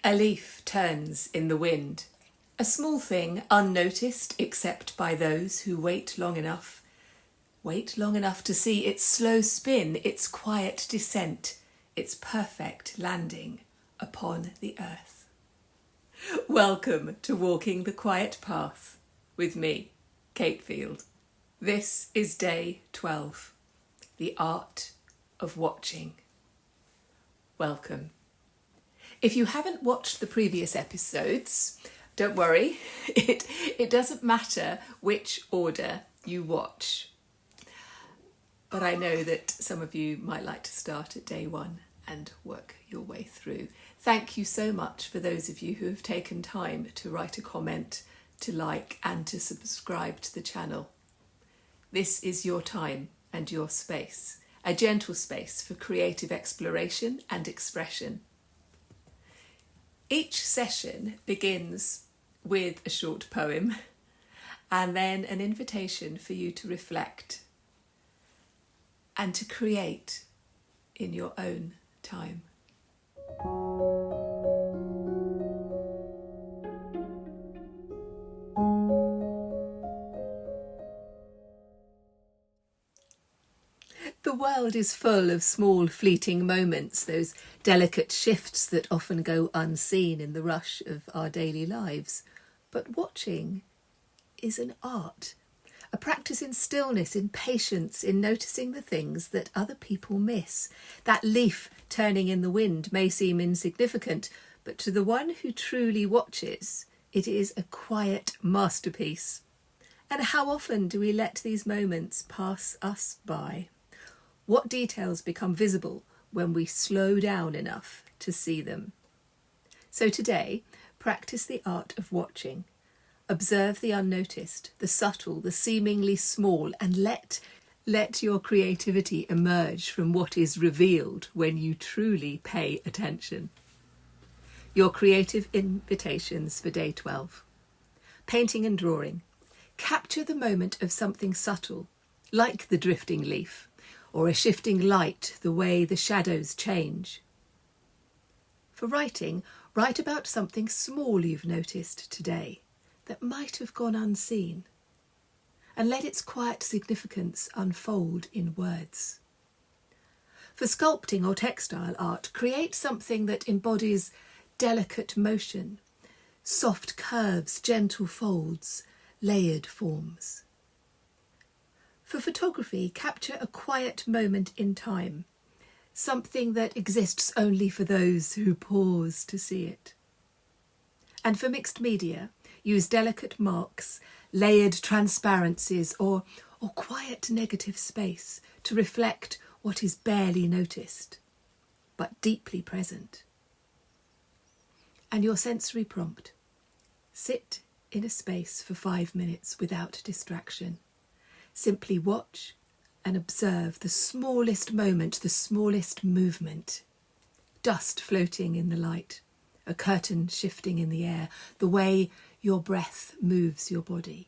A leaf turns in the wind, a small thing unnoticed except by those who wait long enough to see its slow spin, its quiet descent, its perfect landing upon the earth. Welcome to Walking the Quiet Path with me, Cate Field. This is day 12, the art of watching. Welcome. If you haven't watched the previous episodes, don't worry, it doesn't matter which order you watch. But I know that some of you might like to start at day 1 and work your way through. Thank you so much for those of you who have taken time to write a comment, to like and to subscribe to the channel. This is your time and your space, a gentle space for creative exploration and expression. Each session begins with a short poem and then an invitation for you to reflect and to create in your own time. The world is full of small fleeting moments, those delicate shifts that often go unseen in the rush of our daily lives. But watching is an art, a practice in stillness, in patience, in noticing the things that other people miss. That leaf turning in the wind may seem insignificant, but to the one who truly watches, it is a quiet masterpiece. And how often do we let these moments pass us by? What details become visible when we slow down enough to see them? So today, practice the art of watching. Observe the unnoticed, the subtle, the seemingly small, and let your creativity emerge from what is revealed when you truly pay attention. Your creative invitations for day 12. Painting and drawing. Capture the moment of something subtle, like the drifting leaf, or a shifting light, the way the shadows change. For writing, write about something small you've noticed today that might have gone unseen, and let its quiet significance unfold in words. For sculpting or textile art, create something that embodies delicate motion, soft curves, gentle folds, layered forms. For photography, capture a quiet moment in time, something that exists only for those who pause to see it. And for mixed media, use delicate marks, layered transparencies, or quiet negative space to reflect what is barely noticed, but deeply present. And your sensory prompt. Sit in a space for 5 minutes without distraction. Simply watch and observe the smallest moment, the smallest movement. Dust floating in the light, a curtain shifting in the air, the way your breath moves your body.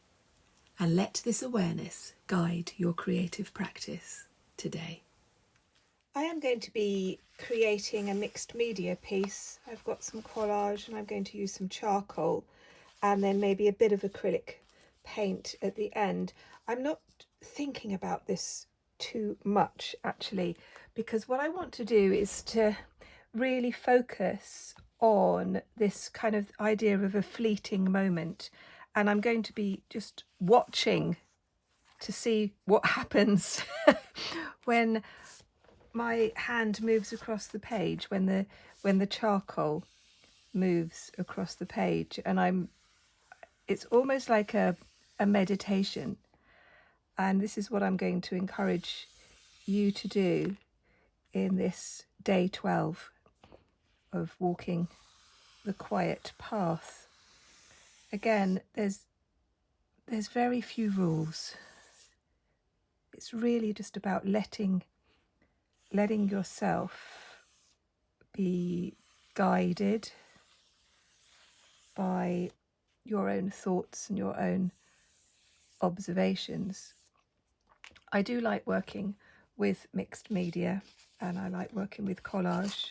And let this awareness guide your creative practice today. I am going to be creating a mixed media piece. I've got some collage and I'm going to use some charcoal and then maybe a bit of acrylic paint at the end. I'm not thinking about this too much actually, because what I want to do is to really focus on this kind of idea of a fleeting moment, and I'm going to be just watching to see what happens when my hand moves across the page, when the charcoal moves across the page, and it's almost like a meditation. And this is what I'm going to encourage you to do in this day 12 of walking the quiet path. Again, there's very few rules. It's really just about letting yourself be guided by your own thoughts and your own observations. I do like working with mixed media and I like working with collage.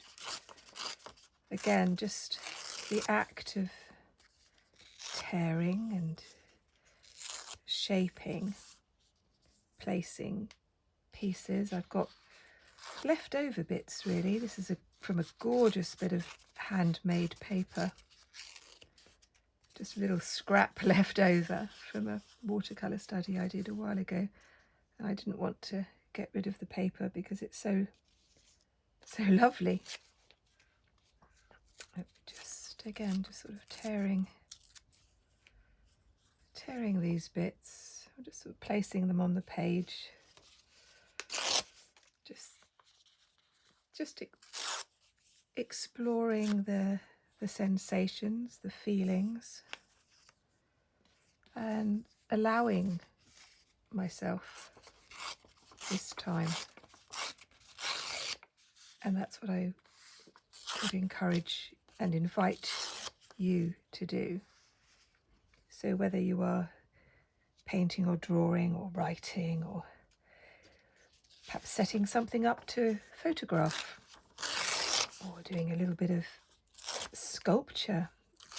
Again, just the act of tearing and shaping, placing pieces. I've got leftover bits really. This is from a gorgeous bit of handmade paper. Just a little scrap left over from a watercolour study I did a while ago. And I didn't want to get rid of the paper because it's so lovely. Just sort of tearing these bits. I'm just sort of placing them on the page. Just exploring the sensations, the feelings, and allowing myself this time. And that's what I would encourage and invite you to do. So whether you are painting or drawing or writing or perhaps setting something up to photograph or doing a little bit of sculpture,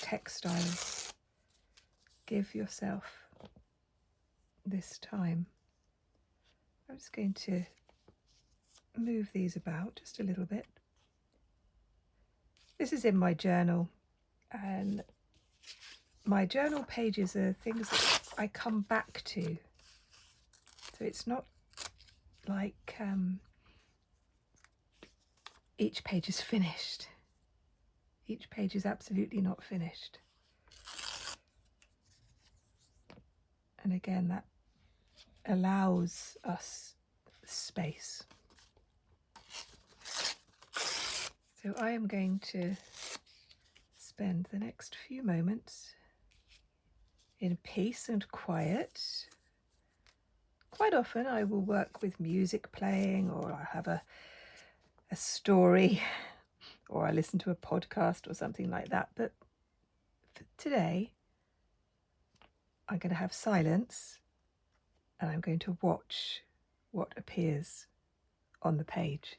textiles, give yourself this time. I'm just going to move these about just a little bit. This is in my journal, and my journal pages are things that I come back to. So it's not like each page is finished. Each page is absolutely not finished. And again, that allows us space. So I am going to spend the next few moments in peace and quiet. Quite often I will work with music playing, or I have a story, or I listen to a podcast or something like that. But for today, I'm going to have silence and I'm going to watch what appears on the page.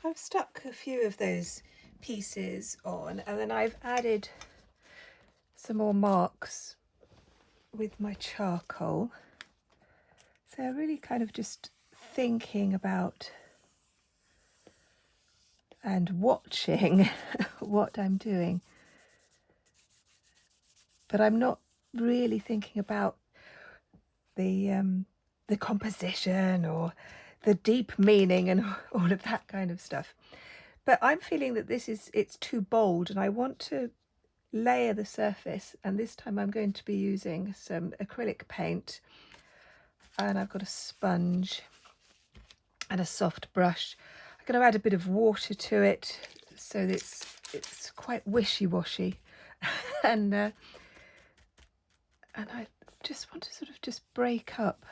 I've stuck a few of those pieces on, and then I've added some more marks with my charcoal. So really kind of just thinking about and watching what I'm doing. But I'm not really thinking about the composition or the deep meaning and all of that kind of stuff. But I'm feeling that it's too bold, and I want to layer the surface. And this time I'm going to be using some acrylic paint, and I've got a sponge and a soft brush. I'm going to add a bit of water to it so that it's quite wishy-washy. and I just want to sort of just break up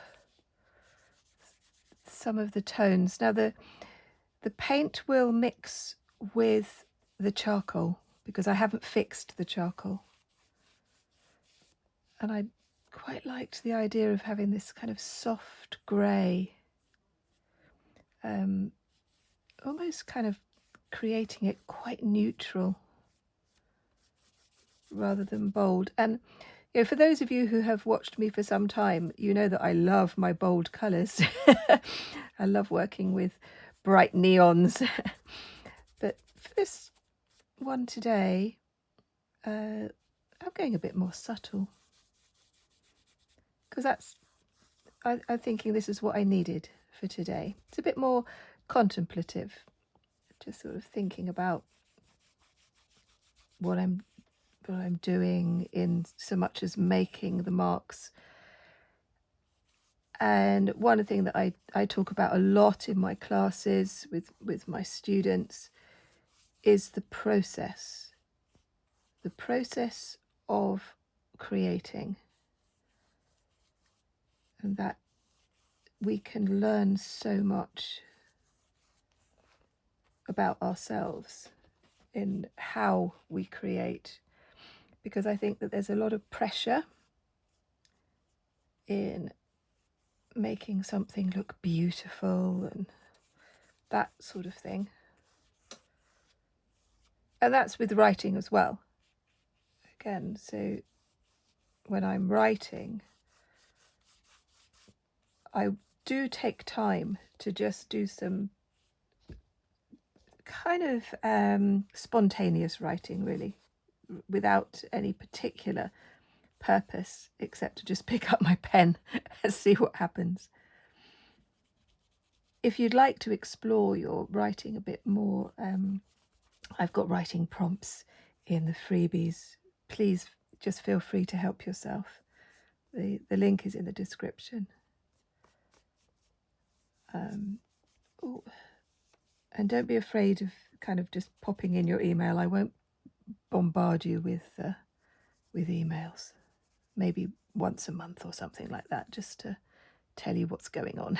some of the tones. Now the paint will mix with the charcoal because I haven't fixed the charcoal. And I quite liked the idea of having this kind of soft grey, almost kind of creating it quite neutral rather than bold. And you know, for those of you who have watched me for some time, you know that I love my bold colours. I love working with bright neons. But for this one today, I'm going a bit more subtle. Because I'm thinking this is what I needed for today. It's a bit more contemplative. Just sort of thinking about what I'm doing in so much as making the marks. And one thing that I talk about a lot in my classes with my students is the process of creating, and that we can learn so much about ourselves in how we create, because I think that there's a lot of pressure in making something look beautiful and that sort of thing. And that's with writing as well. Again, so when I'm writing, I do take time to just do some kind of spontaneous writing, really, without any particular purpose except to just pick up my pen and see what happens. If you'd like to explore your writing a bit more, I've got writing prompts in the freebies. Please just feel free to help yourself. The link is in the description. Oh, and don't be afraid of kind of just popping in your email. I won't bombard you with emails. Maybe once a month or something like that, just to tell you what's going on.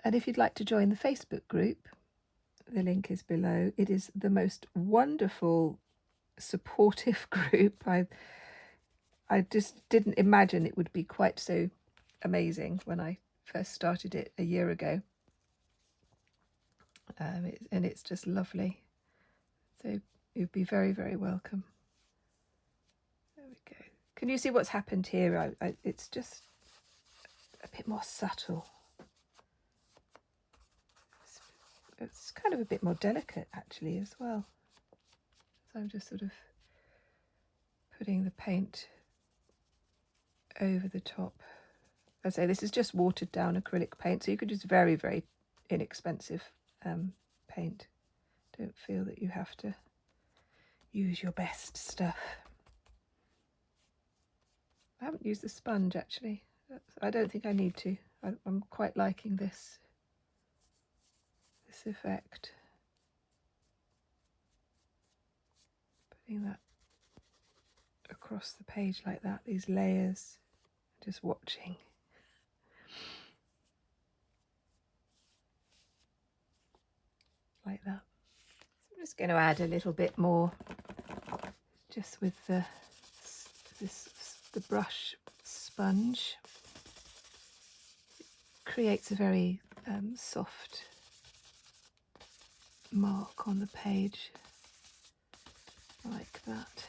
And if you'd like to join the Facebook group, the link is below. It is the most wonderful, supportive group. I just didn't imagine it would be quite so amazing when I first started it a year ago. And it's just lovely. So you'd be very, very welcome. There we go. Can you see what's happened here? It's just a bit more subtle. It's kind of a bit more delicate actually as well. So I'm just sort of putting the paint over the top. As I say, this is just watered down acrylic paint, so you could use very, very inexpensive paint. Don't feel that you have to use your best stuff. I haven't used the sponge actually. I don't think I need to. I'm quite liking this effect. Putting that across the page like that, these layers, just watching. Like that. So I'm just going to add a little bit more, just with the brush sponge. It creates a very soft mark on the page, like that.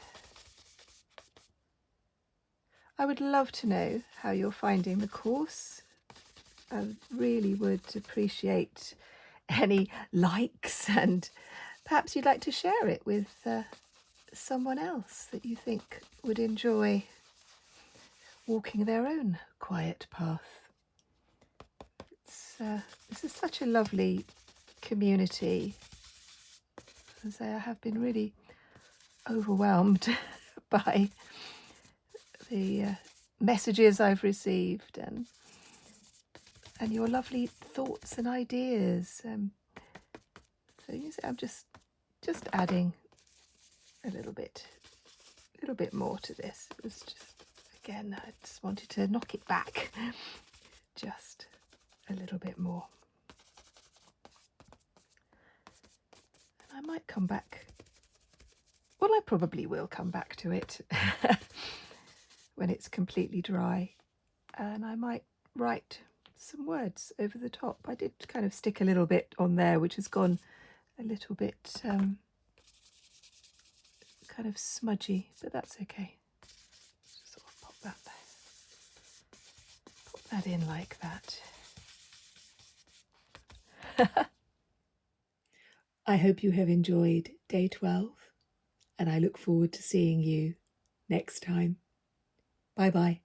I would love to know how you're finding the course. I really would appreciate any likes, and perhaps you'd like to share it with someone else that you think would enjoy walking their own quiet path. This is such a lovely community. As I say, I have been really overwhelmed by the messages I've received and your lovely thoughts and ideas. So you see, I'm just adding a little bit more to this. It was just, again, I just wanted to knock it back just a little bit more. And I might come back. Well, I probably will come back to it when it's completely dry, and I might write some words over the top. I did kind of stick a little bit on there, which has gone a little bit kind of smudgy, but that's okay. Just sort of pop that in like that. I hope you have enjoyed day 12, and I look forward to seeing you next time. Bye bye.